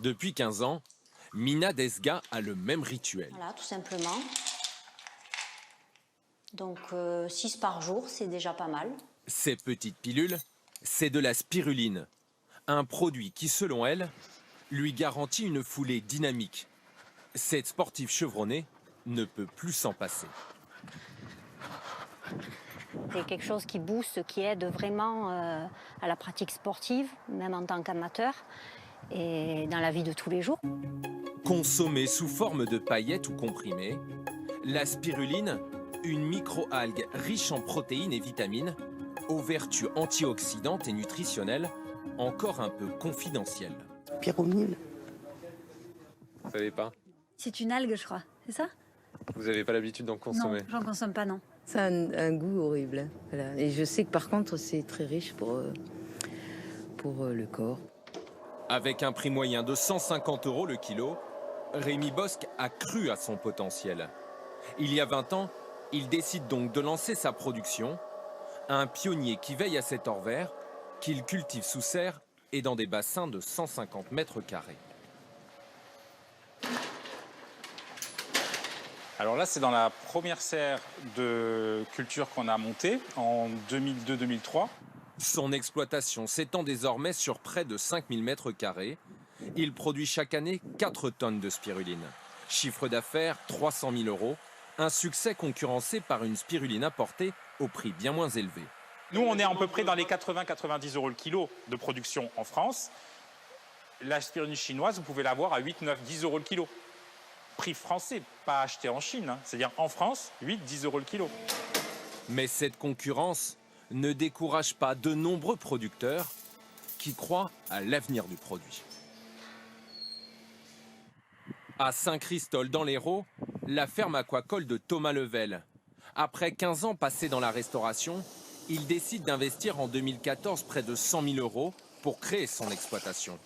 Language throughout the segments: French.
Depuis 15 ans, Mina Desga a le même rituel. Voilà, tout simplement. Donc 6 par jour, c'est déjà pas mal. Ces petites pilules, c'est de la spiruline, un produit qui, selon elle, lui garantit une foulée dynamique. Cette sportive chevronnée ne peut plus s'en passer. C'est quelque chose qui booste, qui aide vraiment à la pratique sportive, même en tant qu'amateur, et dans la vie de tous les jours. Consommée sous forme de paillettes ou comprimés, la spiruline, une microalgue riche en protéines et vitamines, aux vertus antioxydantes et nutritionnelles, encore un peu confidentielles. Spiruline. Vous savez pas? C'est une algue, je crois, c'est ça? Vous n'avez pas l'habitude d'en consommer? Non, j'en consomme pas, non. Ça a un goût horrible. Hein. Voilà. Et je sais que par contre, c'est très riche pour le corps. Avec un prix moyen de 150 € le kilo, Rémi Bosc a cru à son potentiel. Il y a 20 ans, il décide donc de lancer sa production, un pionnier qui veille à cet or vert, qu'il cultive sous serre et dans des bassins de 150 mètres carrés. Alors là, c'est dans la première serre de culture qu'on a montée en 2002-2003. Son exploitation s'étend désormais sur près de 5000 mètres carrés. Il produit chaque année 4 tonnes de spiruline. Chiffre d'affaires 300 000 €, un succès concurrencé par une spiruline importée au prix bien moins élevé. Nous, on est à peu près dans les 80-90 € le kilo de production en France. La spiruline chinoise, vous pouvez l'avoir à 8, 9, 10 € le kilo. Prix français, pas acheté en Chine, hein. C'est-à-dire en France, 8, 10 € le kilo. Mais cette concurrence ne décourage pas de nombreux producteurs qui croient à l'avenir du produit. À Saint-Christol dans l'Hérault, la ferme aquacole de Thomas Level. Après 15 ans passés dans la restauration, il décide d'investir en 2014 près de 100 000 € pour créer son exploitation.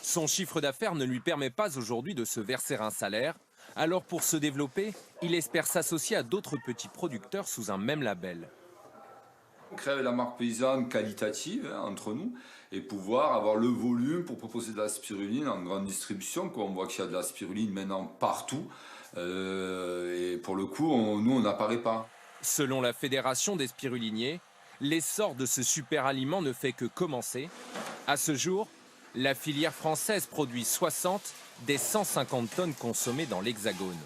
Son chiffre d'affaires ne lui permet pas aujourd'hui de se verser un salaire. Alors pour se développer, il espère s'associer à d'autres petits producteurs sous un même label. On crée la marque paysanne qualitative entre nous et pouvoir avoir le volume pour proposer de la spiruline en grande distribution. On voit qu'il y a de la spiruline maintenant partout et pour le coup, nous on n'apparaît pas. Selon la Fédération des spiruliniers, l'essor de ce super aliment ne fait que commencer. À ce jour, la filière française produit 60 des 150 tonnes consommées dans l'Hexagone.